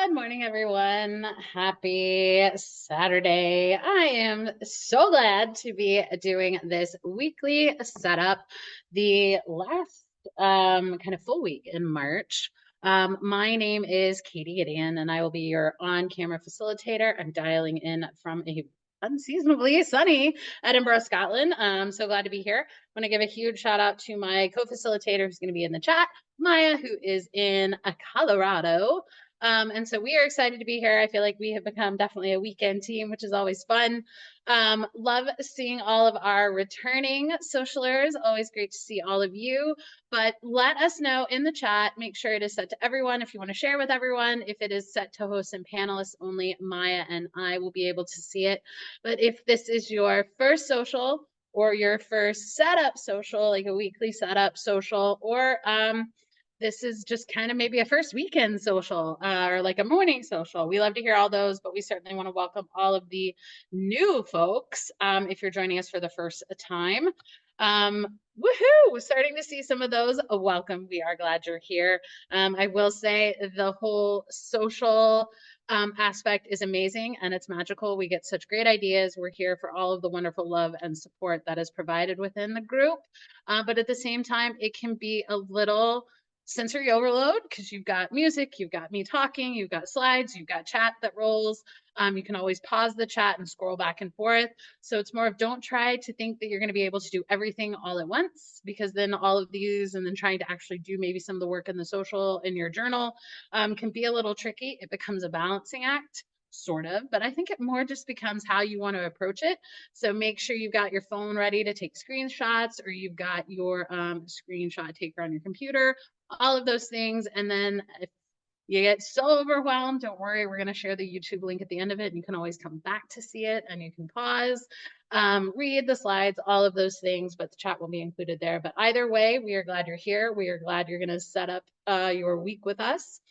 Good morning, everyone. Happy Saturday. I am so glad to be doing this weekly setup, the last kind of full week in March. My name is Katie Gideon, and I will be your on-camera facilitator. I'm dialing in from a unseasonably sunny Edinburgh, Scotland. So glad to be here. I want to give a huge shout out to my co-facilitator who's going to be in the chat, Maya, who is in Colorado. And so we are excited to be here. I feel like we have become definitely a weekend team, which is always fun. Love seeing all of our returning socialers. Always great to see all of you. But let us know in the chat. Make sure it is set to everyone if you want to share with everyone. If it is set to hosts and panelists only, Maya and I will be able to see it. But if this is your first social or your first setup social, like a weekly setup social, or this is just kind of maybe a first weekend social or like a morning social. We love to hear all those, but we certainly want to welcome all of the new folks if you're joining us for the first time. Woohoo! We're starting to see some of those. Welcome. We are glad you're here. I will say the whole social aspect is amazing and it's magical. We get such great ideas. We're here for all of the wonderful love and support that is provided within the group. But at the same time, it can be a little sensory overload because you've got music, you've got me talking, you've got slides, you've got chat that rolls. You can always pause the chat and scroll back and forth. So it's more of don't try to think that you're going to be able to do everything all at once, because then all of these and then trying to actually do maybe some of the work in the social in your journal can be a little tricky. It becomes a balancing act. Sort of, but I think it more just becomes how you want to approach it. So make sure you've got your phone ready to take screenshots, or you've got your screenshot taker on your computer, all of those things. And then if you get so overwhelmed, don't worry, we're going to share the YouTube link at the end of it, and you can always come back to see it, and you can pause, read the slides, all of those things, but the chat will be included there. But either way, we are glad you're here. We are glad you're going to set up your week with us.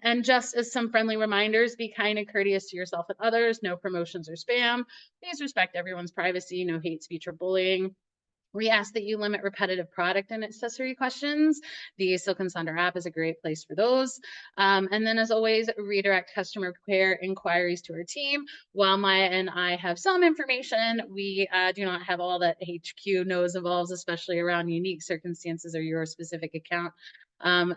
And just as some friendly reminders, be kind and courteous to yourself and others. No promotions or spam. Please respect everyone's privacy. No hate speech or bullying. We ask that you limit repetitive product and accessory questions. The Silk and Sonder app is a great place for those. And then as always, redirect customer care inquiries to our team. While Maya and I have some information, we do not have all that HQ knows involves, especially around unique circumstances or your specific account.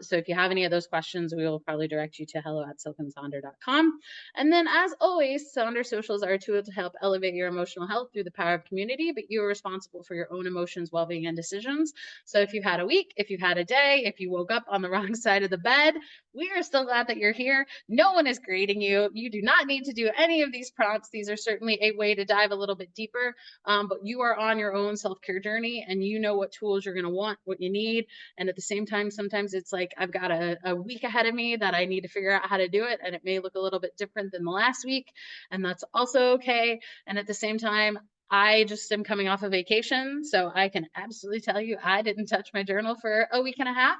So if you have any of those questions, we will probably direct you to hello@silkandsonder.com. And then as always, Sonder Socials are a tool to help elevate your emotional health through the power of community, but you are responsible for your own emotions, well-being, and decisions. So if you've had a week, if you've had a day, if you woke up on the wrong side of the bed, we are still glad that you're here. No one is grading you. You do not need to do any of these prompts. These are certainly a way to dive a little bit deeper, but you are on your own self-care journey and you know what tools you're going to want, what you need. And at the same time, sometimes it's like I've got a week ahead of me that I need to figure out how to do it. And it may look a little bit different than the last week. And that's also okay. And at the same time, I just am coming off a vacation. So I can absolutely tell you, I didn't touch my journal for a week and a half.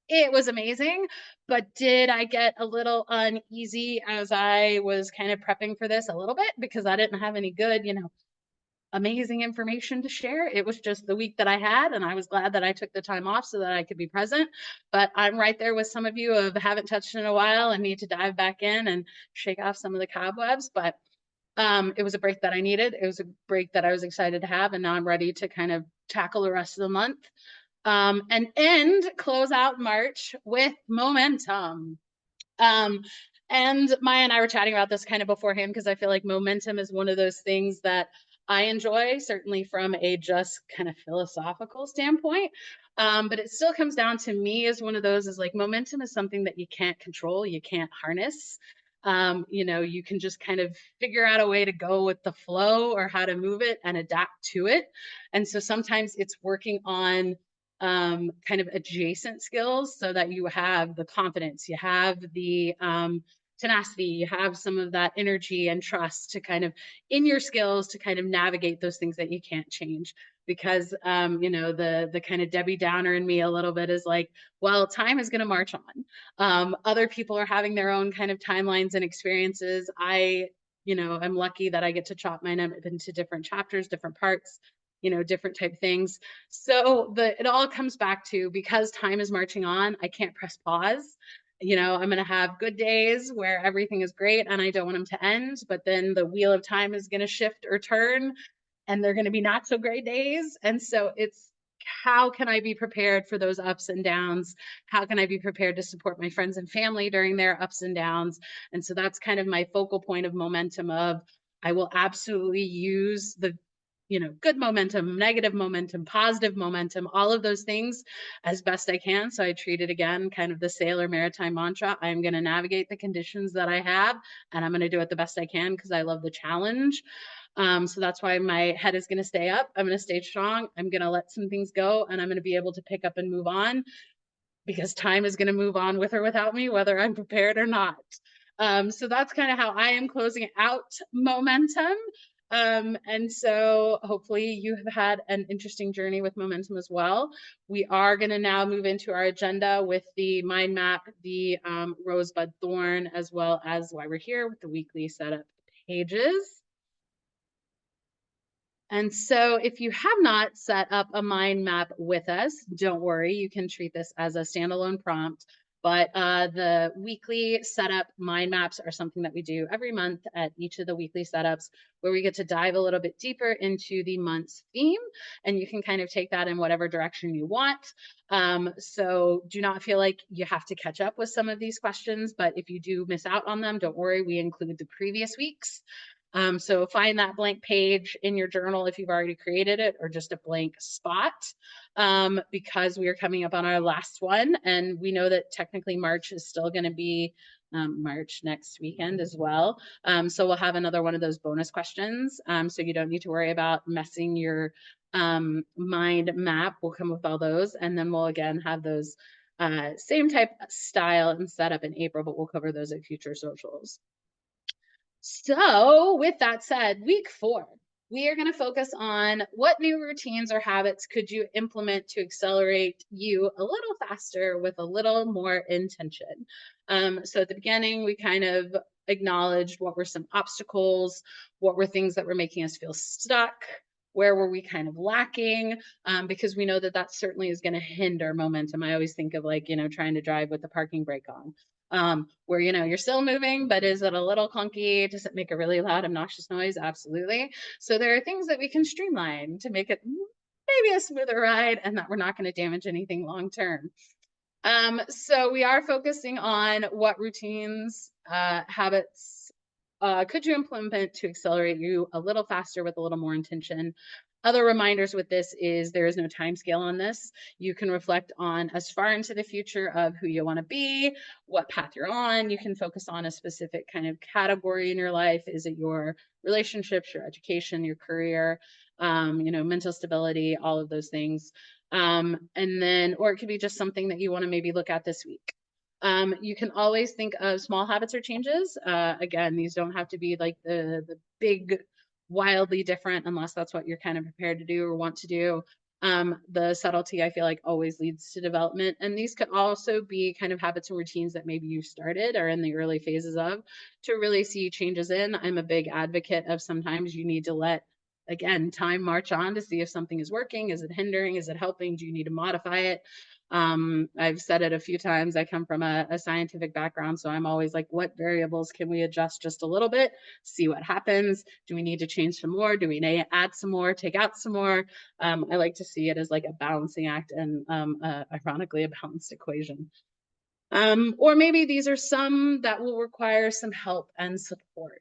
It was amazing, but did I get a little uneasy as I was kind of prepping for this a little bit because I didn't have any good, amazing information to share. It was just the week that I had, and I was glad that I took the time off so that I could be present. But I'm right there with some of you who haven't touched in a while and need to dive back in and shake off some of the cobwebs. But it was a break that I needed. It was a break that I was excited to have, and now I'm ready to kind of tackle the rest of the month and close out March with momentum. And Maya and I were chatting about this kind of beforehand because I feel like momentum is one of those things that I enjoy, certainly from a just kind of philosophical standpoint. But it still comes down to me as one of those is like momentum is something that you can't control, you can't harness. You can just kind of figure out a way to go with the flow or how to move it and adapt to it. And so sometimes it's working on kind of adjacent skills so that you have the confidence, you have the tenacity, you have some of that energy and trust to kind of in your skills to kind of navigate those things that you can't change. Because the kind of Debbie Downer in me a little bit is like, well, time is going to march on. Other people are having their own kind of timelines and experiences. I'm lucky that I get to chop mine up into different chapters, different parts, different type things. So it all comes back to, because time is marching on, I can't press pause. I'm going to have good days where everything is great and I don't want them to end, but then the wheel of time is going to shift or turn and they're going to be not so great days. And so it's, how can I be prepared for those ups and downs? How can I be prepared to support my friends and family during their ups and downs? And so that's kind of my focal point of momentum of, I will absolutely use the good momentum, negative momentum, positive momentum, all of those things as best I can. So I treat it again, kind of the sailor maritime mantra. I'm going to navigate the conditions that I have, and I'm going to do it the best I can because I love the challenge. So that's why my head is going to stay up. I'm going to stay strong. I'm going to let some things go, and I'm going to be able to pick up and move on because time is going to move on with or without me, whether I'm prepared or not. So that's kind of how I am closing out momentum. And so hopefully you have had an interesting journey with momentum as well. We are going to now move into our agenda with the mind map, the rosebud thorn, as well as why we're here with the weekly setup pages. And so if you have not set up a mind map with us, don't worry, you can treat this as a standalone prompt. But the weekly setup mind maps are something that we do every month at each of the weekly setups, where we get to dive a little bit deeper into the month's theme. And you can kind of take that in whatever direction you want. So do not feel like you have to catch up with some of these questions. But if you do miss out on them, don't worry, we include the previous weeks. So find that blank page in your journal if you've already created it, or just a blank spot, because we are coming up on our last one. And we know that technically March is still going to be March next weekend as well. So we'll have another one of those bonus questions. So you don't need to worry about messing your mind map. We'll come with all those. And then we'll again have those same type style and setup in April, but we'll cover those at future socials. So with that said, week 4, we are going to focus on what new routines or habits could you implement to accelerate you a little faster with a little more intention. So at the beginning, we kind of acknowledged what were some obstacles, what were things that were making us feel stuck, where were we kind of lacking, because we know that that certainly is going to hinder momentum. I always think of like, trying to drive with the parking brake on. Where you're still moving, but is it a little clunky? Does it make a really loud, obnoxious noise? Absolutely. So there are things that we can streamline to make it maybe a smoother ride and that we're not going to damage anything long term. So we are focusing on what routines, habits could you implement to accelerate you a little faster with a little more intention. Other reminders with this is there is no time scale on this. You can reflect on as far into the future of who you want to be, what path you're on. You can focus on a specific kind of category in your life. Is it your relationships, your education, your career, mental stability, all of those things. And then, or it could be just something that you want to maybe look at this week. You can always think of small habits or changes. Again, these don't have to be like the big, wildly different unless that's what you're kind of prepared to do or want to do. The subtlety, I feel like, always leads to development. And these could also be kind of habits and routines that maybe you started or in the early phases of to really see changes in. I'm a big advocate of sometimes you need to let, again, time march on to see if something is working. Is it hindering? Is it helping? Do you need to modify it? I've said it a few times. I come from a scientific background, so I'm always like, what variables can we adjust just a little bit, see what happens? Do we need to change some more? Do we add some more, take out some more? I like to see it as like a balancing act and ironically, a balanced equation. Or maybe these are some that will require some help and support.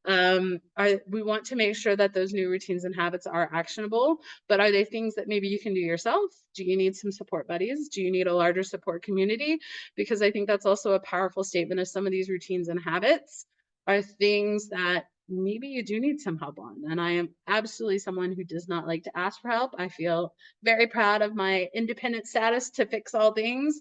We want to make sure that those new routines and habits are actionable, but are they things that maybe you can do yourself? Do you need some support buddies? Do you need a larger support community? Because I think that's also a powerful statement of some of these routines and habits are things that maybe you do need some help on. And I am absolutely someone who does not like to ask for help. I feel very proud of my independent status to fix all things.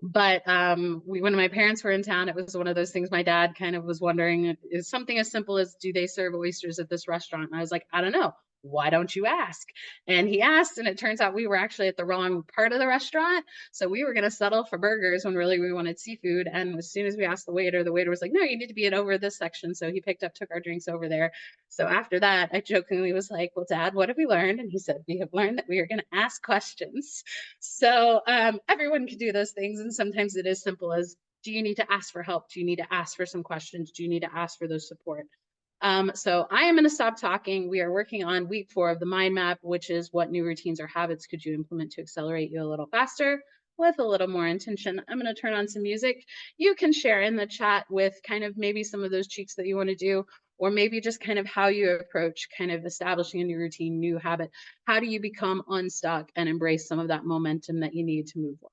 But when my parents were in town, it was one of those things my dad kind of was wondering, is something as simple as, do they serve oysters at this restaurant? And I was like, I don't know. why don't you ask? And he asked, and it turns out we were actually at the wrong part of the restaurant. So we were going to settle for burgers when really we wanted seafood. And as soon as we asked the waiter was like, no, you need to be in over this section. So he took our drinks over there. So after that, I jokingly was like, well, Dad, what have we learned? And he said, we have learned that we are going to ask questions. So everyone can do those things. And sometimes it is simple as, do you need to ask for help? Do you need to ask for some questions? Do you need to ask for those support? So I am going to stop talking. We are working on week 4 of the mind map, which is what new routines or habits could you implement to accelerate you a little faster with a little more intention. I'm going to turn on some music. You can share in the chat with kind of maybe some of those cheeks that you want to do, or maybe just kind of how you approach kind of establishing a new routine, new habit. How do you become unstuck and embrace some of that momentum that you need to move forward?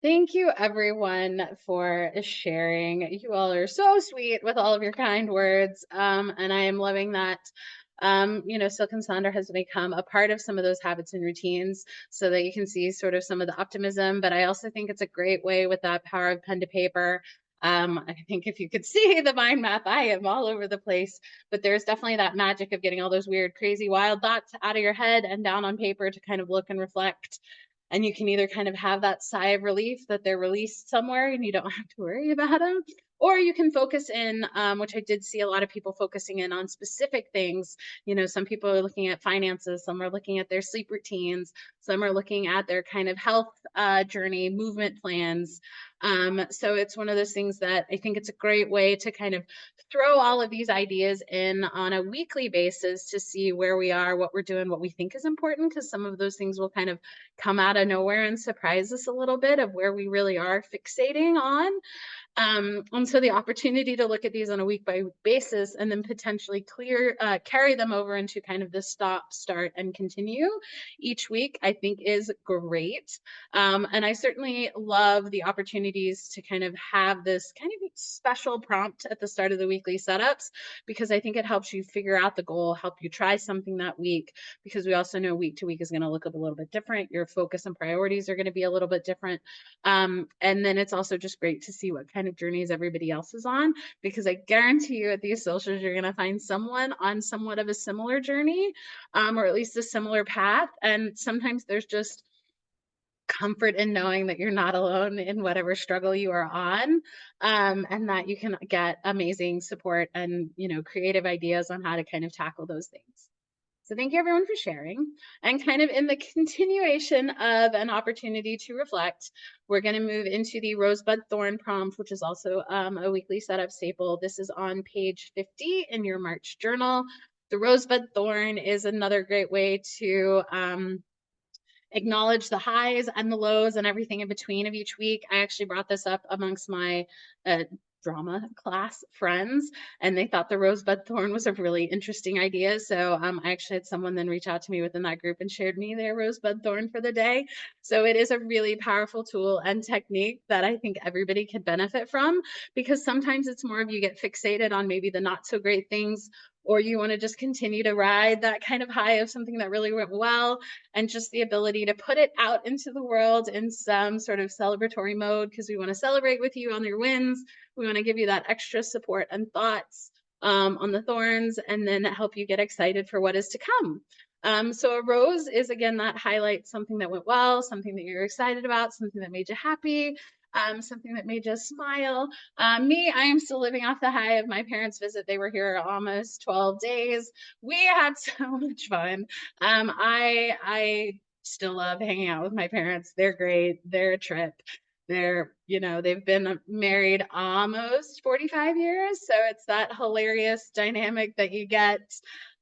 Thank you, everyone, for sharing. You all are so sweet with all of your kind words. And I am loving that. Silk and Sonder has become a part of some of those habits and routines so that you can see sort of some of the optimism. But I also think it's a great way with that power of pen to paper. I think if you could see the mind map, I am all over the place, but there's definitely that magic of getting all those weird, crazy, wild thoughts out of your head and down on paper to kind of look and reflect. And you can either kind of have that sigh of relief that they're released somewhere and you don't have to worry about them, or you can focus in, which I did see a lot of people focusing in on specific things. Some people are looking at finances, some are looking at their sleep routines, some are looking at their kind of health journey, movement plans. So it's one of those things that I think it's a great way to kind of throw all of these ideas in on a weekly basis to see where we are, what we're doing, what we think is important, because some of those things will kind of come out of nowhere and surprise us a little bit of where we really are fixating on. And so the opportunity to look at these on a week by week basis and then potentially carry them over into kind of the stop, start, and continue each week, I think is great. And I certainly love the opportunities to kind of have this kind of special prompt at the start of the weekly setups, because I think it helps you figure out the goal, help you try something that week, because we also know week to week is going to look a little bit different. Your focus and priorities are going to be a little bit different. And then it's also just great to see what kind of journeys everybody else is on, because I guarantee you at these socials, you're going to find someone on somewhat of a similar journey, or at least a similar path. And sometimes there's just comfort in knowing that you're not alone in whatever struggle you are on, and that you can get amazing support and, creative ideas on how to kind of tackle those things. So thank you everyone for sharing. And kind of in the continuation of an opportunity to reflect, we're going to move into the rosebud thorn prompt, which is also a weekly setup staple. This is on page 50 in your March journal. The rosebud thorn is another great way to acknowledge the highs and the lows and everything in between of each week. I actually brought this up amongst my drama class friends, and they thought the rosebud thorn was a really interesting idea. So I actually had someone then reach out to me within that group and shared me their rosebud thorn for the day. So it is a really powerful tool and technique that I think everybody could benefit from, because sometimes it's more of you get fixated on maybe the not so great things, or you want to just continue to ride that kind of high of something that really went well, and just the ability to put it out into the world in some sort of celebratory mode, because we want to celebrate with you on your wins. We want to give you that extra support and thoughts on the thorns, and then help you get excited for what is to come. So a rose is, again, that highlights something that went well, something that you're excited about, something that made you happy, something that made you smile. I am still living off the high of my parents' visit. They were here almost 12 days. We had so much fun. I still love hanging out with my parents. They're great. They're a trip. They've been married almost 45 years. So it's that hilarious dynamic that you get.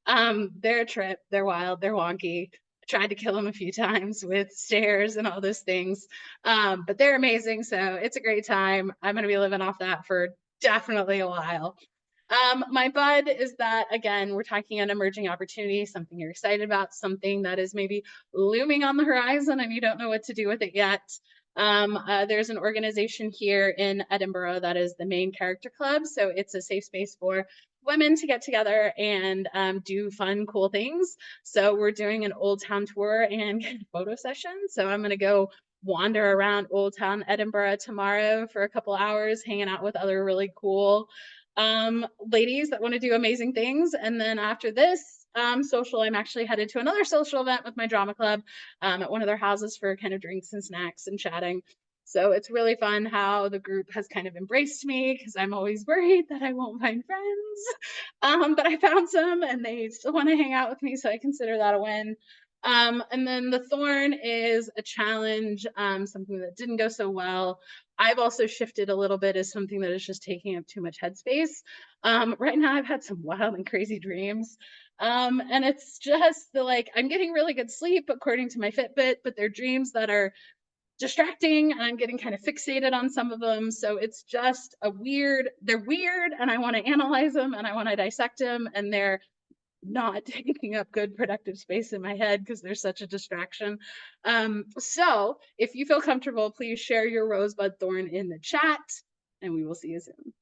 They're a trip. They're wild. They're wonky. I tried to kill them a few times with stairs and all those things. But they're amazing. So it's a great time. I'm going to be living off that for definitely a while. My bud is that, again, we're talking an emerging opportunity, something you're excited about, something that is maybe looming on the horizon and you don't know what to do with it yet. There's an organization here in Edinburgh that is the Main Character Club. So it's a safe space for women to get together and do fun, cool things. So we're doing an Old Town tour and photo session. So I'm going to go wander around Old Town Edinburgh tomorrow for a couple hours, hanging out with other really cool ladies that want to do amazing things. And then after this social, I'm actually headed to another social event with my drama club at one of their houses for kind of drinks and snacks and chatting. So it's really fun how the group has kind of embraced me, because I'm always worried that I won't find friends. But I found some and they still want to hang out with me. So I consider that a win. And then the thorn is a challenge, something that didn't go so well. I've also shifted a little bit as something that is just taking up too much headspace. Right now I've had some wild and crazy dreams. And it's just I'm getting really good sleep according to my Fitbit, but they're dreams that are distracting and I'm getting kind of fixated on some of them. So it's just they're weird and I want to analyze them and I want to dissect them, and they're not taking up good productive space in my head because there's such a distraction. So if you feel comfortable, please share your rosebud thorn in the chat, and we will see you soon.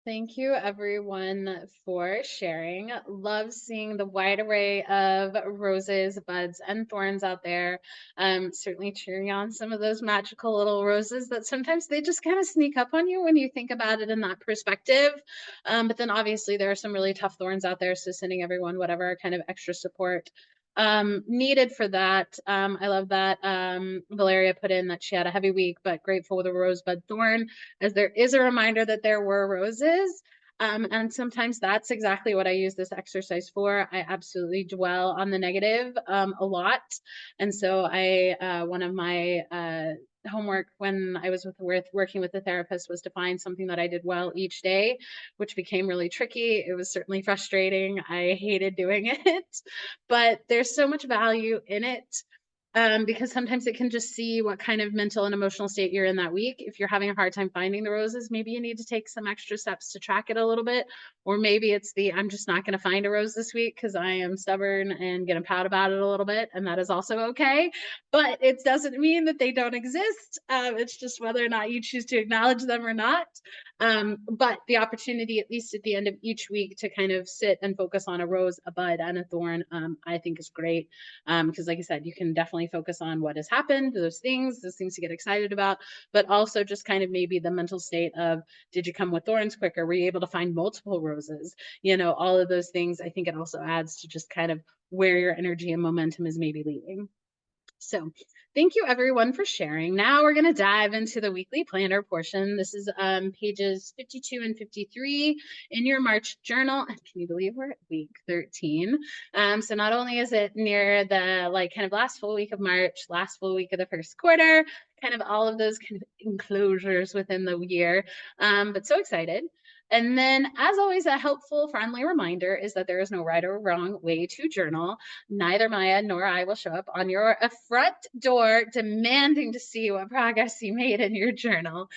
Thank you, everyone, for sharing. Love seeing the wide array of roses, buds, and thorns out there. Certainly cheering on some of those magical little roses that sometimes they just kind of sneak up on you when you think about it in that perspective. But then obviously there are some really tough thorns out there. So sending everyone whatever kind of extra support needed for that. I love that Valeria put in that she had a heavy week, but grateful with a rosebud thorn, as there is a reminder that there were roses. And sometimes that's exactly what I use this exercise for. I absolutely dwell on the negative a lot. And so one of my homework when I was working with the therapist was to find something that I did well each day, which became really tricky. It was certainly frustrating. I hated doing it, but there's so much value in it, because sometimes it can just see what kind of mental and emotional state you're in that week. If you're having a hard time finding the roses, maybe you need to take some extra steps to track it a little bit. Or maybe it's I'm just not going to find a rose this week because I am stubborn and going to pout about it a little bit. And that is also okay. But it doesn't mean that they don't exist. It's just whether or not you choose to acknowledge them or not. But the opportunity, at least at the end of each week, to kind of sit and focus on a rose, a bud, and a thorn, I think is great. Because like I said, you can definitely focus on what has happened, those things to get excited about, but also just kind of maybe the mental state of, did you come with thorns quicker? Were you able to find multiple roses? All of those things. I think it also adds to just kind of where your energy and momentum is maybe leading. So thank you everyone for sharing. Now we're going to dive into the weekly planner portion. This is pages 52 and 53 in your March journal. And can you believe we're at week 13? So not only is it near the kind of last full week of March, last full week of the first quarter, kind of all of those kind of enclosures within the year, but so excited. And then, as always, a helpful, friendly reminder is that there is no right or wrong way to journal. Neither Maya nor I will show up on your front door demanding to see what progress you made in your journal.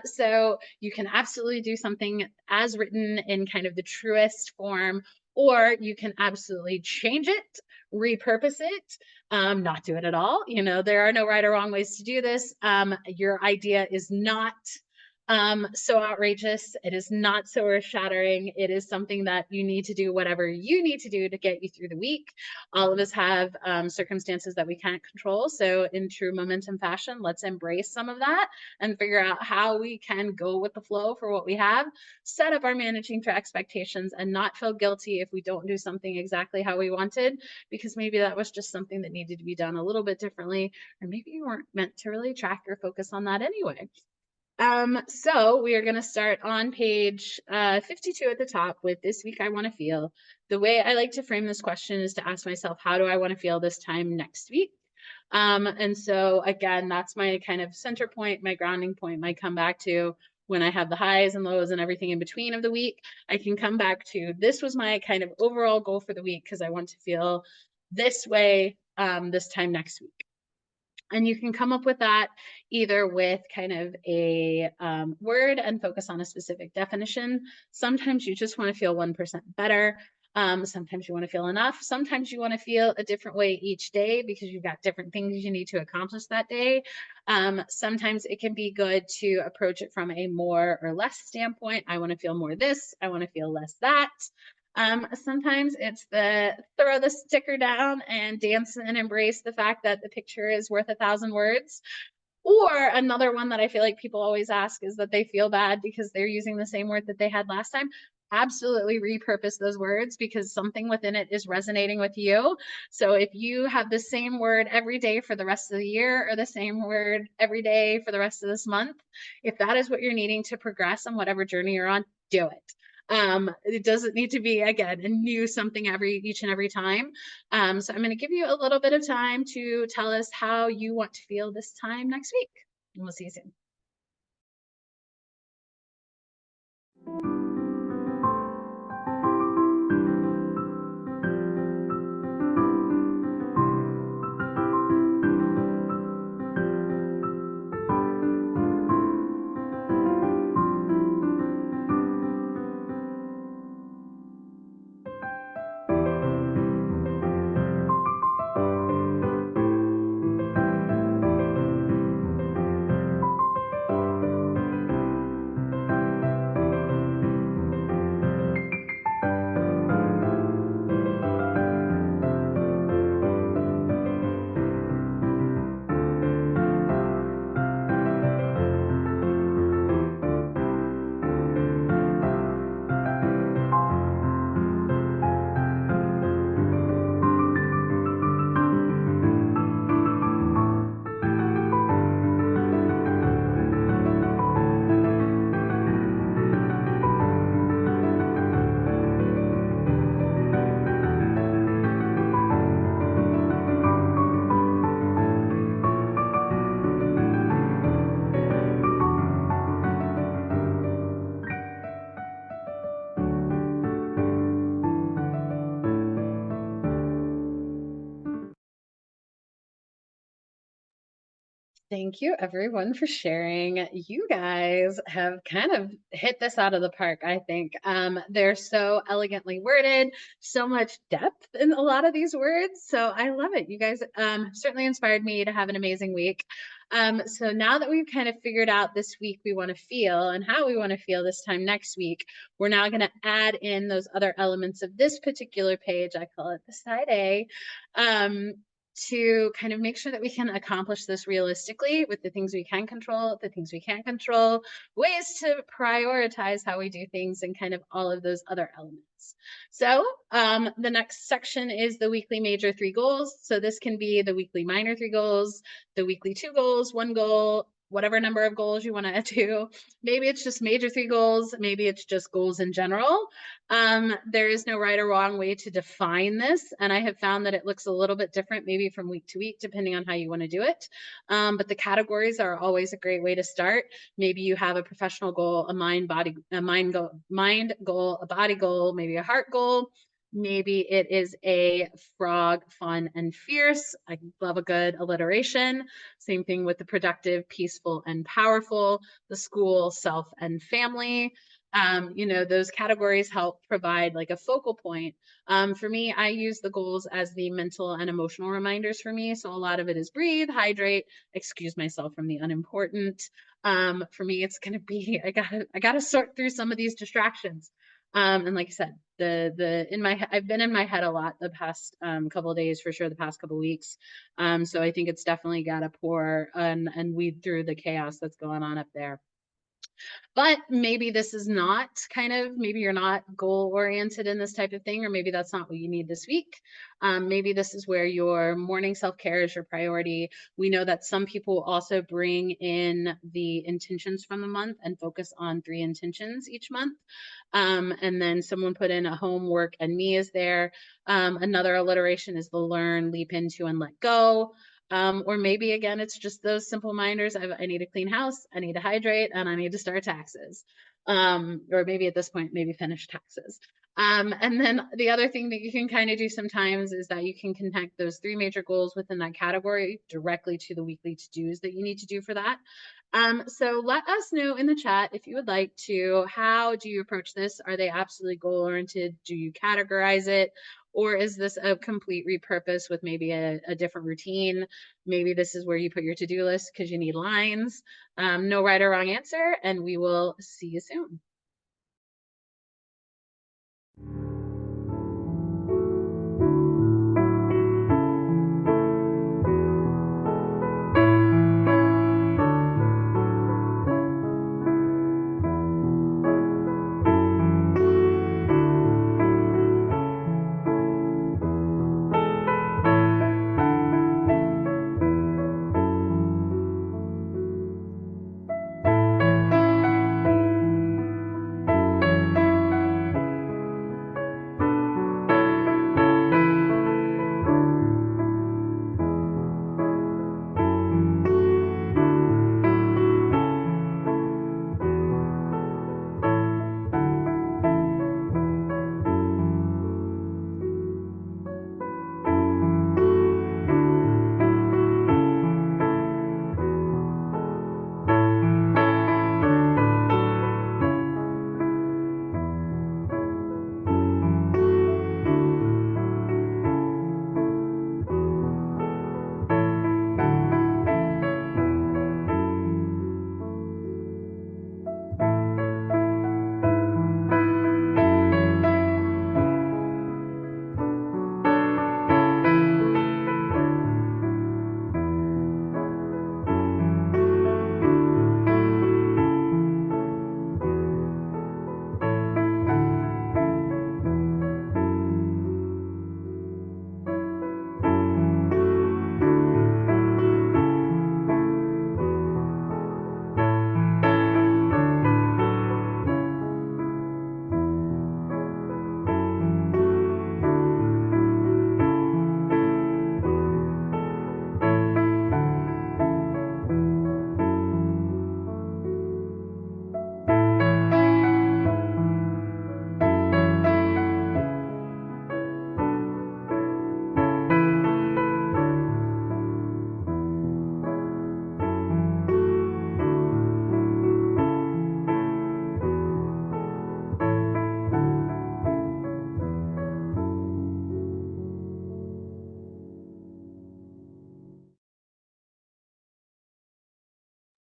So you can absolutely do something as written in kind of the truest form, or you can absolutely change it, repurpose it, not do it at all. There are no right or wrong ways to do this. Your idea is not so outrageous. It is not so earth shattering. It is something that you need to do whatever you need to do to get you through the week. All of us have circumstances that we can't control. So in true momentum fashion, let's embrace some of that and figure out how we can go with the flow for what we have, set up our managing to expectations, and not feel guilty if we don't do something exactly how we wanted, because maybe that was just something that needed to be done a little bit differently, or maybe you weren't meant to really track or focus on that anyway. So we are going to start on page 52 at the top with this week I want to feel. The way I like to frame this question is to ask myself, how do I want to feel this time next week? And so again, that's my kind of center point, my grounding point, my come back to when I have the highs and lows and everything in between of the week. I can come back to this was my kind of overall goal for the week because I want to feel this way this time next week. And you can come up with that either with kind of a word and focus on a specific definition. Sometimes you just want to feel 1% better. Sometimes you want to feel enough. Sometimes you want to feel a different way each day because you've got different things you need to accomplish that day. Sometimes it can be good to approach it from a more or less standpoint. I want to feel more this. I want to feel less that. Sometimes it's the throw the sticker down and dance and embrace the fact that the picture is worth 1,000 words. Or another one that I feel like people always ask is that they feel bad because they're using the same word that they had last time. Absolutely repurpose those words because something within it is resonating with you. So if you have the same word every day for the rest of the year or the same word every day for the rest of this month, if that is what you're needing to progress on whatever journey you're on, do it. It doesn't need to be, again, a new something each and every time. So I'm going to give you a little bit of time to tell us how you want to feel this time next week. And we'll see you soon. Thank you everyone for sharing. You guys have kind of hit this out of the park, I think. They're so elegantly worded, so much depth in a lot of these words. So I love it. You guys certainly inspired me to have an amazing week. So now that we've kind of figured out this week we want to feel and how we want to feel this time next week, we're now going to add in those other elements of this particular page. I call it the side A. to kind of make sure that we can accomplish this realistically with the things we can control, the things we can't control, ways to prioritize how we do things, and kind of all of those other elements. So the next section is the weekly major 3 goals. So this can be the weekly minor 3 goals, the weekly 2 goals, 1 goal, whatever number of goals you want to do. Maybe it's just major 3 goals. Maybe it's just goals in general. There is no right or wrong way to define this. And I have found that it looks a little bit different, maybe from week to week, depending on how you want to do it. But the categories are always a great way to start. Maybe you have a professional goal, a mind goal, a body goal, maybe a heart goal. Maybe it is a frog, fun, and fierce. I love a good alliteration. Same thing with the productive, peaceful, and powerful, the school, self, and family. Those categories help provide like a focal point. For me, I use the goals as the mental and emotional reminders for me. So a lot of it is breathe, hydrate, excuse myself from the unimportant. For me, it's going to be, I gotta sort through some of these distractions. And like I said, I've been in my head a lot the past couple of days, for sure, the past couple of weeks. So I think it's definitely got to pour and weed through the chaos that's going on up there. But maybe this is not maybe you're not goal oriented in this type of thing, or maybe that's not what you need this week. Maybe this is where your morning self-care is your priority. We know that some people also bring in the intentions from the month and focus on 3 intentions each month. And then someone put in a homework and me is there. Another alliteration is the learn, leap into, and let go. Or maybe again, it's just those simple reminders. I need to clean house, I need to hydrate, and I need to start taxes. Or maybe at this point, maybe finish taxes. And then the other thing that you can kind of do sometimes is that you can connect those 3 major goals within that category directly to the weekly to-dos that you need to do for that. So let us know in the chat if you would like to. How do you approach this? Are they absolutely goal oriented? Do you categorize it? Or is this a complete repurpose with maybe a different routine? Maybe this is where you put your to-do list because you need lines. No right or wrong answer, and we will see you soon.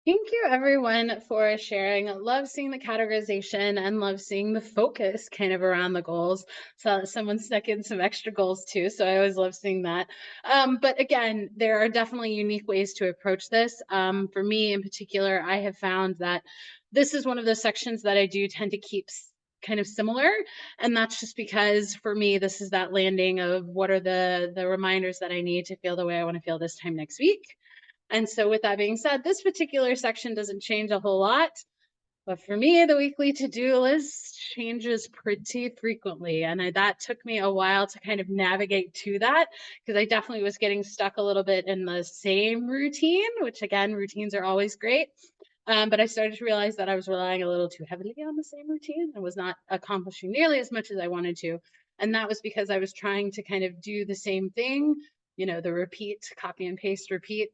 Thank you, everyone, for sharing. Love seeing the categorization and love seeing the focus kind of around the goals. So someone stuck in some extra goals too. So I always love seeing that. But again, there are definitely unique ways to approach this. For me in particular, I have found that this is one of those sections that I do tend to keep kind of similar, and that's just because for me this is that landing of what are the reminders that I need to feel the way I want to feel this time next week. And so with that being said, this particular section doesn't change a whole lot. But for me, the weekly to-do list changes pretty frequently. And that took me a while to kind of navigate to that because I definitely was getting stuck a little bit in the same routine, which again, routines are always great. But I started to realize that I was relying a little too heavily on the same routine and was not accomplishing nearly as much as I wanted to. And that was because I was trying to kind of do the same thing, the repeat, copy and paste, repeat,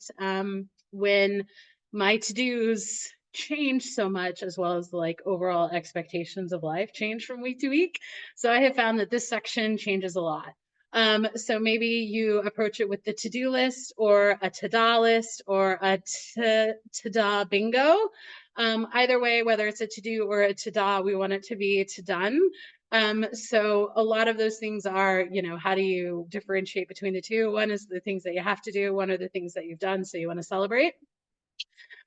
when my to-dos change so much, as well as like overall expectations of life change from week to week. So I have found that this section changes a lot. So maybe you approach it with the to-do list or a to-da list or a to-da bingo. Either way, whether it's a to-do or a to-da, we want it to be to done. So a lot of those things are, how do you differentiate between the two? One is the things that you have to do. One are the things that you've done. So you want to celebrate.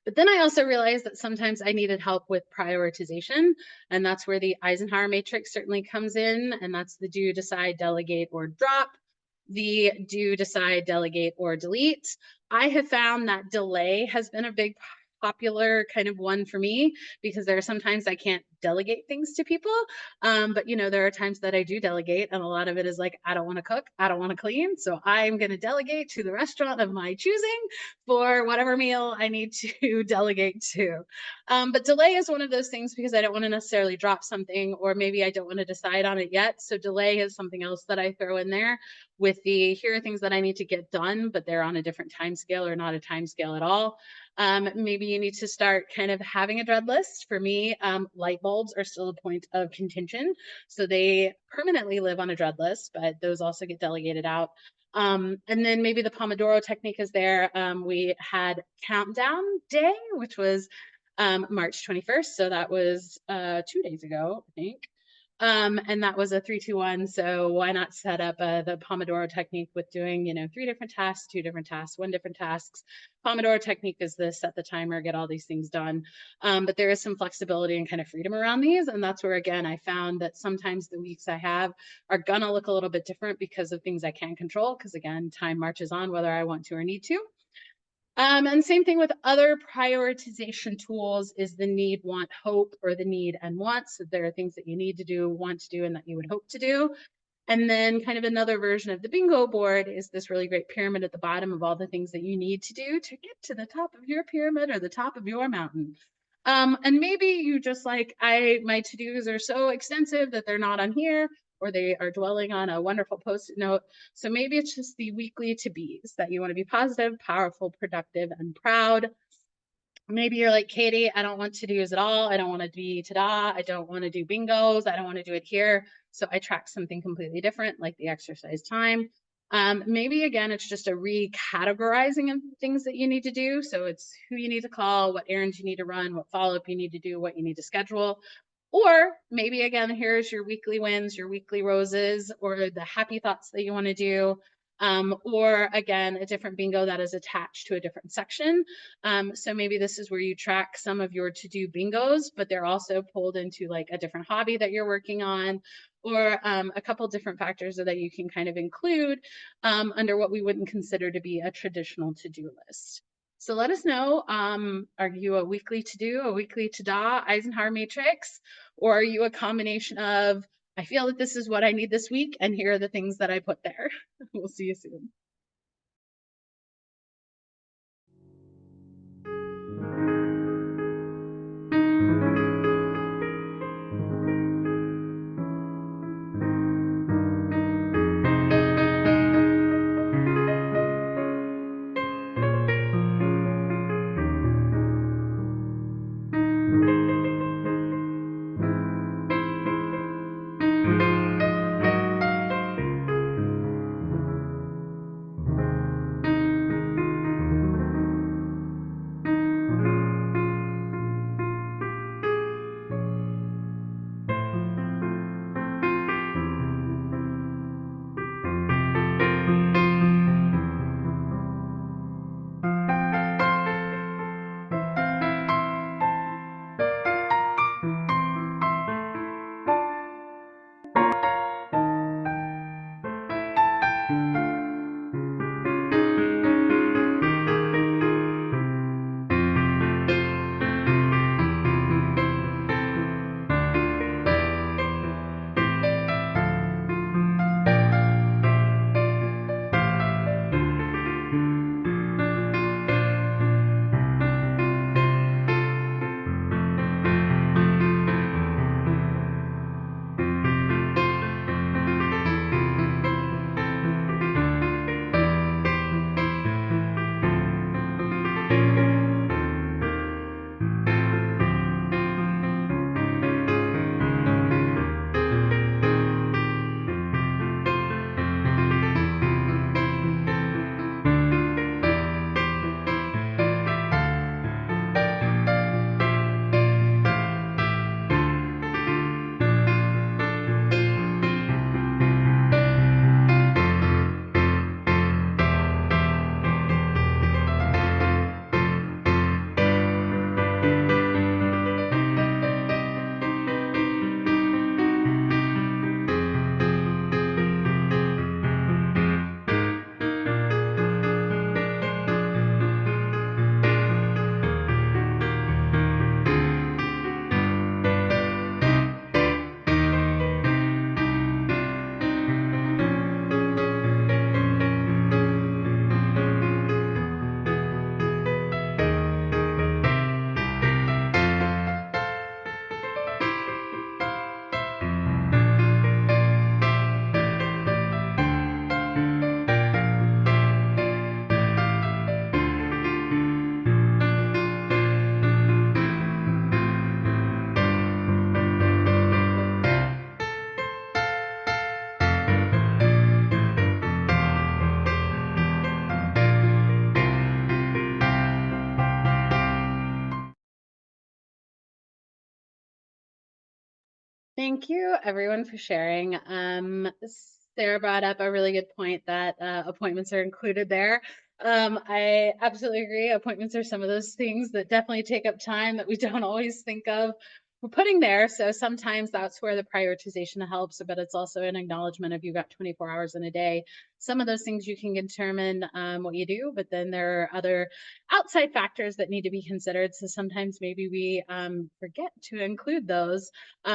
But then I also realized that sometimes I needed help with prioritization. And that's where the Eisenhower matrix certainly comes in. And that's the do, decide, delegate, or drop. The do, decide, delegate, or delete. I have found that delay has been a big popular kind of one for me because there are sometimes I can't delegate things to people. But there are times that I do delegate, and a lot of it is like, I don't want to cook, I don't want to clean. So I'm going to delegate to the restaurant of my choosing for whatever meal I need to delegate to. But delay is one of those things because I don't want to necessarily drop something, or maybe I don't want to decide on it yet. So delay is something else that I throw in there with the here are things that I need to get done, but they're on a different time scale or not a time scale at all. Maybe you need to start kind of having a dread list. For me, light bulbs are still a point of contention. So they permanently live on a dread list, but those also get delegated out. And then maybe the Pomodoro technique is there. We had countdown day, which was March 21st. So that was 2 days ago, I think. And that was a 3-2-1. So why not set up the Pomodoro technique with doing, 3 different tasks, 2 different tasks, 1 different tasks. Pomodoro technique is this: set the timer, get all these things done. But there is some flexibility and kind of freedom around these. And that's where, again, I found that sometimes the weeks I have are gonna look a little bit different because of things I can't control. Because again, time marches on whether I want to or need to. And same thing with other prioritization tools is the need, want, hope, or the need and want. So there are things that you need to do, want to do, and that you would hope to do. And then kind of another version of the bingo board is this really great pyramid at the bottom of all the things that you need to do to get to the top of your pyramid or the top of your mountain. And maybe you just like, my to-dos are so extensive that they're not on here, or they are dwelling on a wonderful post-it note. So maybe it's just the weekly to-be's that you want to be positive, powerful, productive, and proud. Maybe you're like, Katie, I don't want to-dos at all. I don't want to be ta-da. I don't want to do bingos. I don't want to do it here. So I track something completely different, like the exercise time. Maybe again, it's just a recategorizing of things that you need to do. So it's who you need to call, what errands you need to run, what follow-up you need to do, what you need to schedule. Or maybe again, here's your weekly wins, your weekly roses, or the happy thoughts that you want to do. Or again, a different bingo that is attached to a different section. So maybe this is where you track some of your to-do bingos, but they're also pulled into like a different hobby that you're working on, or a couple different factors that you can kind of include under what we wouldn't consider to be a traditional to-do list. So let us know, are you a weekly to-do, a weekly to-da Eisenhower matrix, or are you a combination of, I feel that this is what I need this week, and here are the things that I put there. We'll see you soon. Thank you, everyone, for sharing. Sarah brought up a really good point that appointments are included there. I absolutely agree. Appointments are some of those things that definitely take up time that we don't always think of we're putting there. So sometimes that's where the prioritization helps, but it's also an acknowledgement of you've got 24 hours in a day. Some of those things you can determine what you do, but then there are other outside factors that need to be considered. So sometimes maybe we forget to include those,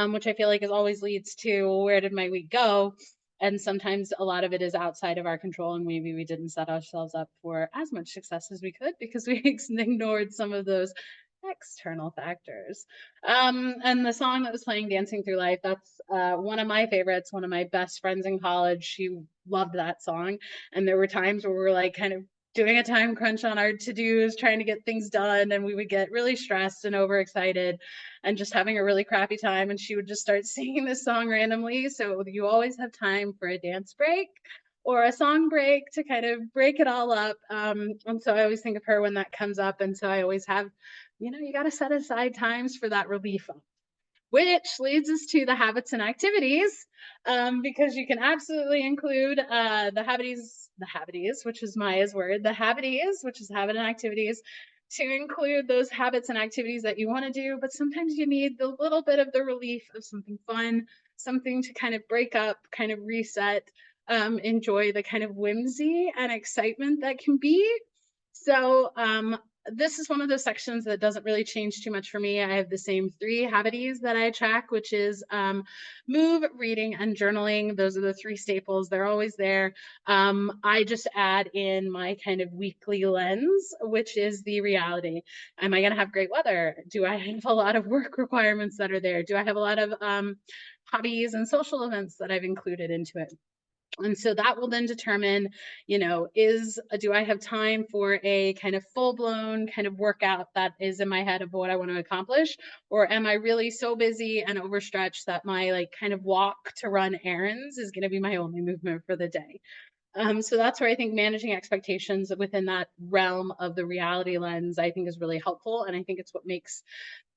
which I feel like is always leads to where did my week go? And sometimes a lot of it is outside of our control, and maybe we didn't set ourselves up for as much success as we could because we ignored some of those external factors. And the song that was playing, Dancing Through Life, that's one of my favorites. One of my best friends in college, she loved that song. And there were times where we were like kind of doing a time crunch on our to-dos, trying to get things done, and we would get really stressed and overexcited and just having a really crappy time. And she would just start singing this song randomly. So you always have time for a dance break or a song break to kind of break it all up. And so I always think of her when that comes up. And so I always have, you got to set aside times for that relief, which leads us to the habits and activities, because you can absolutely include the habits, which is Maya's word, the habities, which is habit and activities, to include those habits and activities that you want to do. But sometimes you need the little bit of the relief of something fun, something to kind of break up, kind of reset, enjoy the kind of whimsy and excitement that can be. So this is one of those sections that doesn't really change too much for me. I have the same three habities that I track, which is move, reading, and journaling. Those are the three staples. They're always there. I just add in my kind of weekly lens, which is the reality. Am I going to have great weather? Do I have a lot of work requirements that are there? Do I have a lot of hobbies and social events that I've included into it? And so that will then determine, do I have time for a kind of full blown kind of workout that is in my head of what I want to accomplish? Or am I really so busy and overstretched that my like kind of walk to run errands is going to be my only movement for the day? So that's where I think managing expectations within that realm of the reality lens, I think is really helpful. And I think it's what makes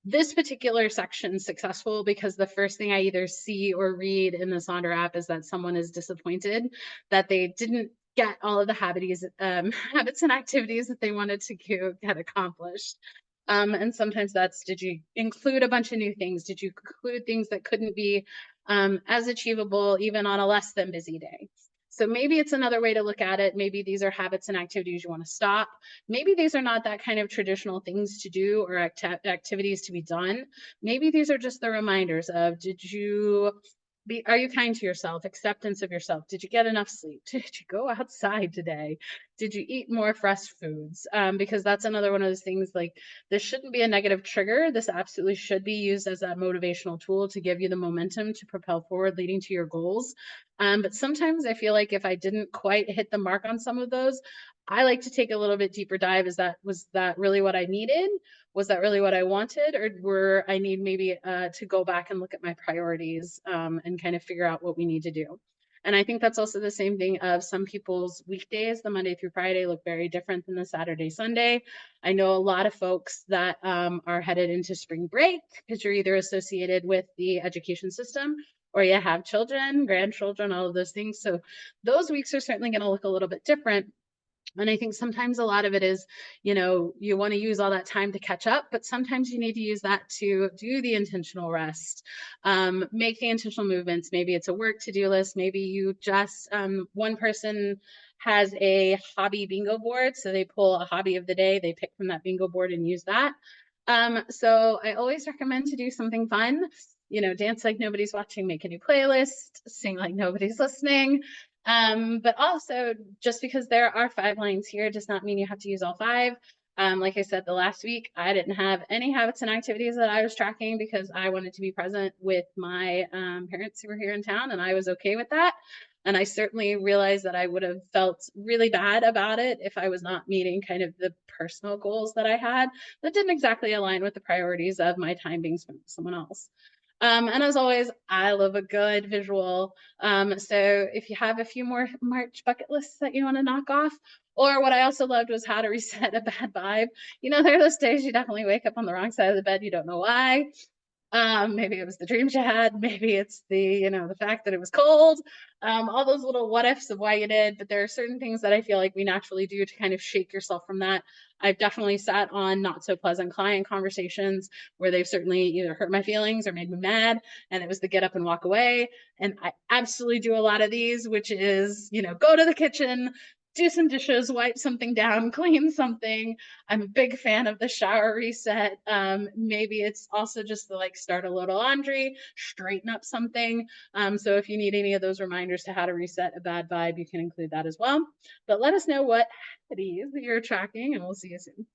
this particular section successful, because the first thing I either see or read in the Sonder app is that someone is disappointed that they didn't get all of the habits and activities that they wanted to get accomplished. And sometimes that's, did you include a bunch of new things? Did you include things that couldn't be as achievable even on a less than busy day? So maybe it's another way to look at it. Maybe these are habits and activities you want to stop. Maybe these are not that kind of traditional things to do or activities to be done. Maybe these are just the reminders of, are you kind to yourself? Acceptance of yourself. Did you get enough sleep? Did you go outside today? Did you eat more fresh foods? Because that's another one of those things, like, this shouldn't be a negative trigger. This absolutely should be used as a motivational tool to give you the momentum to propel forward, leading to your goals. But sometimes I feel like if I didn't quite hit the mark on some of those, I like to take a little bit deeper dive. Was that really what I needed? Was that really what I wanted? Or were I need maybe to go back and look at my priorities, and kind of figure out what we need to do? And I think that's also the same thing of some people's weekdays, the Monday through Friday, look very different than the Saturday, Sunday. I know a lot of folks that are headed into spring break because you're either associated with the education system or you have children, grandchildren, all of those things. So those weeks are certainly going to look a little bit different. And I think sometimes a lot of it is, you want to use all that time to catch up, but sometimes you need to use that to do the intentional rest, make the intentional movements. Maybe it's a work to-do list. Maybe you just, one person has a hobby bingo board. So they pull a hobby of the day, they pick from that bingo board and use that. So I always recommend to do something fun, dance like nobody's watching, make a new playlist, sing like nobody's listening. But also, just because there are 5 lines here does not mean you have to use all 5. Like I said, the last week, I didn't have any habits and activities that I was tracking because I wanted to be present with my parents who were here in town, and I was okay with that. And I certainly realized that I would have felt really bad about it if I was not meeting kind of the personal goals that I had that didn't exactly align with the priorities of my time being spent with someone else. And as always, I love a good visual. So if you have a few more March bucket lists that you want to knock off, or what I also loved was how to reset a bad vibe. There are those days you definitely wake up on the wrong side of the bed. You don't know why. Maybe it was the dreams you had. Maybe it's the fact that it was cold. All those little what ifs of why you did. But there are certain things that I feel like we naturally do to kind of shake yourself from that. I've definitely sat on not so pleasant client conversations where they've certainly either hurt my feelings or made me mad. And it was the get up and walk away. And I absolutely do a lot of these, which is go to the kitchen, do some dishes, wipe something down, clean something. I'm a big fan of the shower reset. Maybe it's also just to like start a little laundry, straighten up something. So if you need any of those reminders to how to reset a bad vibe, you can include that as well. But let us know what habits you're tracking, and we'll see you soon.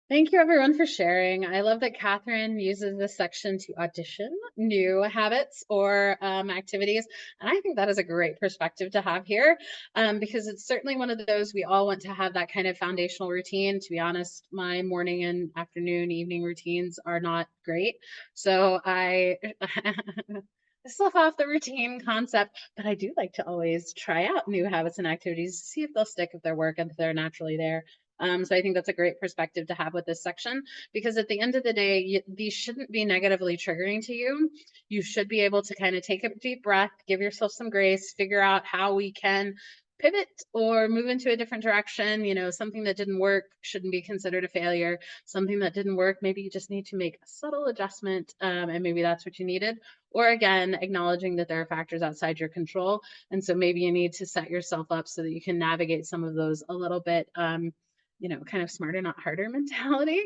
Thank you everyone for sharing. I love that Catherine uses this section to audition new habits or activities. And I think that is a great perspective to have here because it's certainly one of those we all want to have that kind of foundational routine. To be honest, my morning and afternoon, evening routines are not great. So I stuff off the routine concept, but I do like to always try out new habits and activities to see if they'll stick, if they work, and if they're naturally there. So I think that's a great perspective to have with this section because at the end of the day, these shouldn't be negatively triggering to you. You should be able to kind of take a deep breath, give yourself some grace, figure out how we can pivot or move into a different direction. Something that didn't work shouldn't be considered a failure. Something that didn't work, maybe you just need to make a subtle adjustment, and maybe that's what you needed. Or again, acknowledging that there are factors outside your control. And so maybe you need to set yourself up so that you can navigate some of those a little bit kind of smarter, not harder mentality.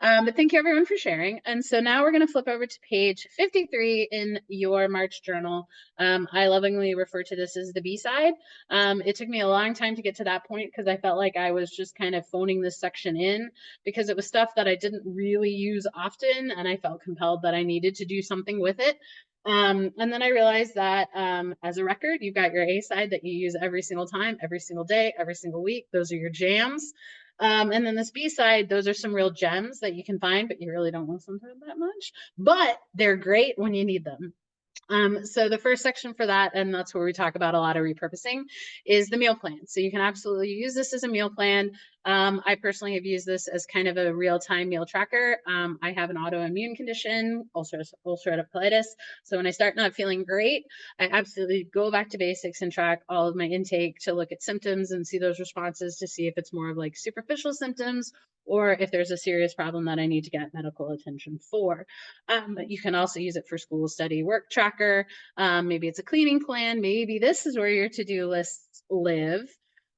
But thank you everyone for sharing. And so now we're going to flip over to page 53 in your March journal. I lovingly refer to this as the B-side. It took me a long time to get to that point because I felt like I was just kind of phoning this section in because it was stuff that I didn't really use often. And I felt compelled that I needed to do something with it. And then I realized that as a record, you've got your A side that you use every single time, every single day, every single week. Those are your jams. And then this B side, those are some real gems that you can find, but you really don't listen to them that much. But they're great when you need them. So the first section for that, and that's where we talk about a lot of repurposing, is the meal plan. So you can absolutely use this as a meal plan. I personally have used this as kind of a real-time meal tracker. I have an autoimmune condition, ulcerative colitis. So when I start not feeling great, I absolutely go back to basics and track all of my intake to look at symptoms and see those responses to see if it's more of like superficial symptoms or if there's a serious problem that I need to get medical attention for. But you can also use it for school study work tracker. Maybe it's a cleaning plan. Maybe this is where your to-do lists live.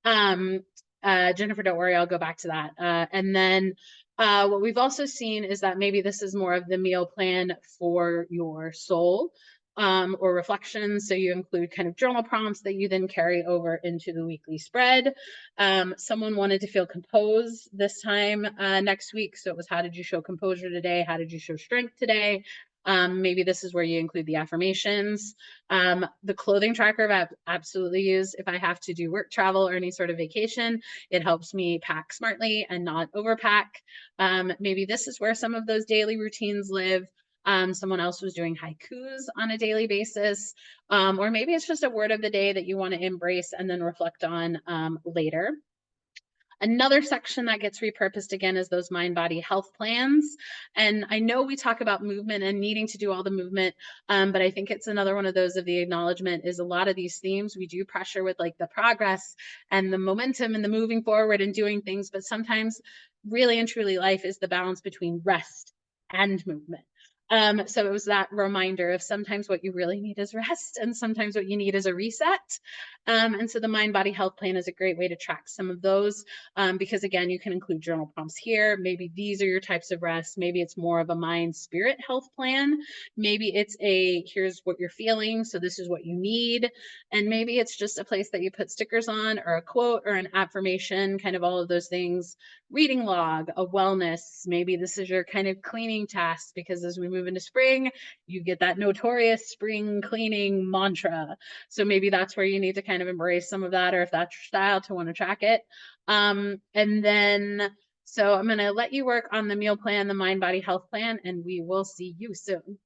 Um, Jennifer, don't worry, I'll go back to that. And then what we've also seen is that maybe this is more of the meal plan for your soul or reflections. So you include kind of journal prompts that you then carry over into the weekly spread. Someone wanted to feel composed this time next week. So it was, how did you show composure today? How did you show strength today? Maybe this is where you include the affirmations. The clothing tracker I've absolutely used if I have to do work travel or any sort of vacation. It helps me pack smartly and not overpack. Maybe this is where some of those daily routines live. Someone else was doing haikus on a daily basis, or maybe it's just a word of the day that you want to embrace and then reflect on later. Another section that gets repurposed again is those mind body health plans. And I know we talk about movement and needing to do all the movement, but I think it's another one of those of the acknowledgement is a lot of these themes we do pressure with like the progress and the momentum and the moving forward and doing things, but sometimes really and truly life is the balance between rest and movement. So it was that reminder of sometimes what you really need is rest and sometimes what you need is a reset. And so the mind body health plan is a great way to track some of those because again, you can include journal prompts here. Maybe these are your types of rest. Maybe it's more of a mind spirit health plan. Maybe it's a, here's what you're feeling, so this is what you need. And maybe it's just a place that you put stickers on or a quote or an affirmation, kind of all of those things. Reading log, a wellness. Maybe this is your kind of cleaning task because as we move into spring, you get that notorious spring cleaning mantra. So maybe that's where you need to kind of embrace some of that, or if that's your style, to want to track it. And then, so I'm going to let you work on the meal plan, the mind body health plan, and we will see you soon.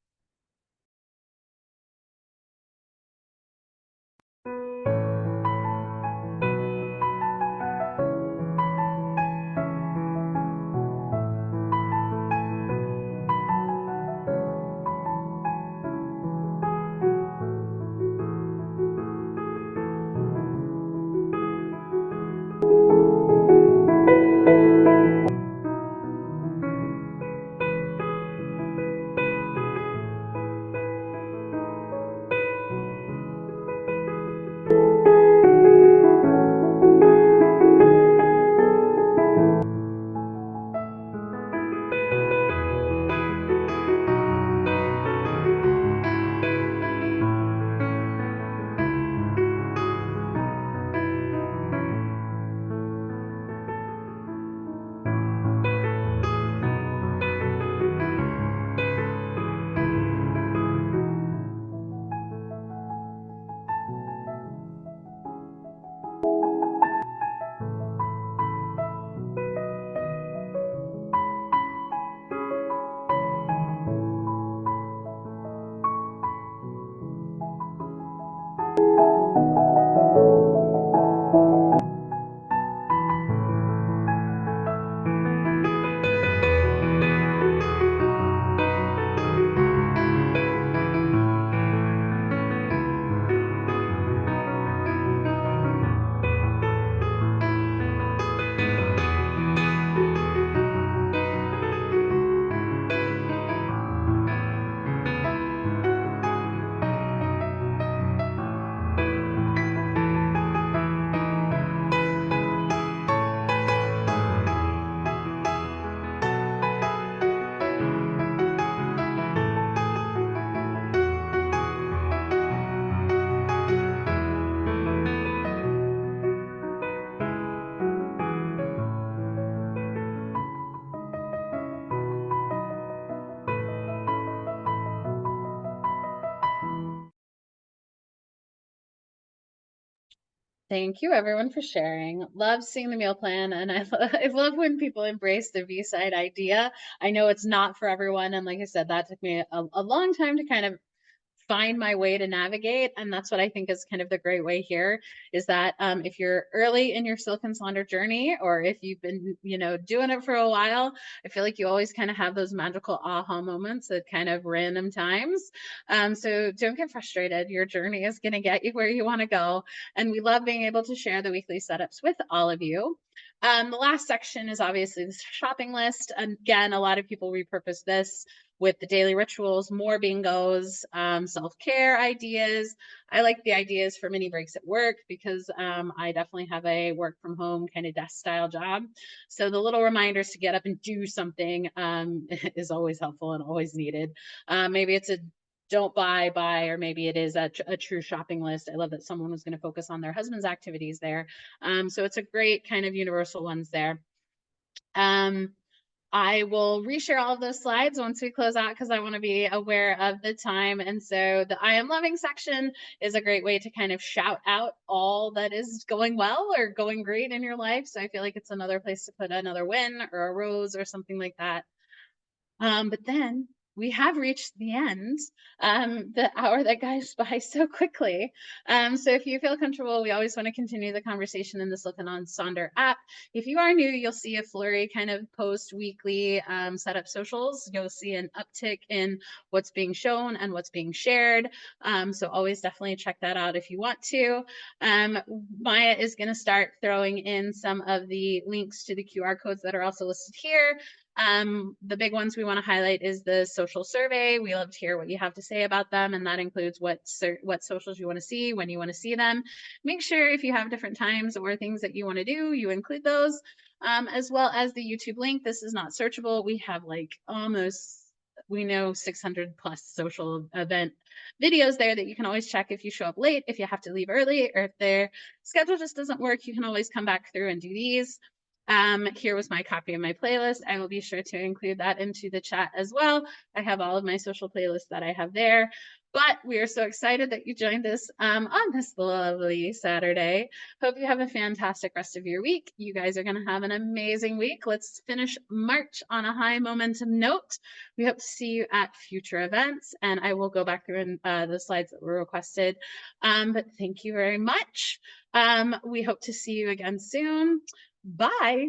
Thank you everyone for sharing. Love seeing the meal plan, and I love when people embrace the V-side idea. I know it's not for everyone, and like I said, that took me a long time to kind of find my way to navigate. And that's what I think is kind of the great way here is that if you're early in your Silk and Sonder journey, or if you've been, doing it for a while, I feel like you always kind of have those magical aha moments at kind of random times. So don't get frustrated. Your journey is going to get you where you want to go. And we love being able to share the weekly setups with all of you. The last section is obviously the shopping list. Again, a lot of people repurpose this with the daily rituals, more bingos, self-care ideas. I like the ideas for mini breaks at work because I definitely have a work from home kind of desk style job. So the little reminders to get up and do something is always helpful and always needed. Maybe it's a don't buy, or maybe it is a true shopping list. I love that someone was going to focus on their husband's activities there. So it's a great kind of universal ones there. I will reshare all of those slides once we close out because I want to be aware of the time. And so the I am loving section is a great way to kind of shout out all that is going well or going great in your life. So I feel like it's another place to put another win or a rose or something like that. But then we have reached the end, the hour that goes by so quickly. So if you feel comfortable, we always want to continue the conversation in the Silk and Sonder app. If you are new, you'll see a flurry kind of post weekly setup socials. You'll see an uptick in what's being shown and what's being shared. So always definitely check that out if you want to. Maya is going to start throwing in some of the links to the QR codes that are also listed here. The big ones we want to highlight is the social survey. We love to hear what you have to say about them, and that includes what socials you want to see, when you want to see them. Make sure if you have different times or things that you want to do, you include those, as well as the YouTube link. This is not searchable. We have like we know 600 plus social event videos there that you can always check if you show up late, if you have to leave early, or if their schedule just doesn't work, you can always come back through and do these. Here was my copy of my playlist. I will be sure to include that into the chat as well. I have all of my social playlists that I have there. But we are so excited that you joined us on this lovely Saturday. Hope you have a fantastic rest of your week. You guys are going to have an amazing week. Let's finish March on a high momentum note. We hope to see you at future events, and I will go back through the slides that were requested. But thank you very much. We hope to see you again soon. Bye.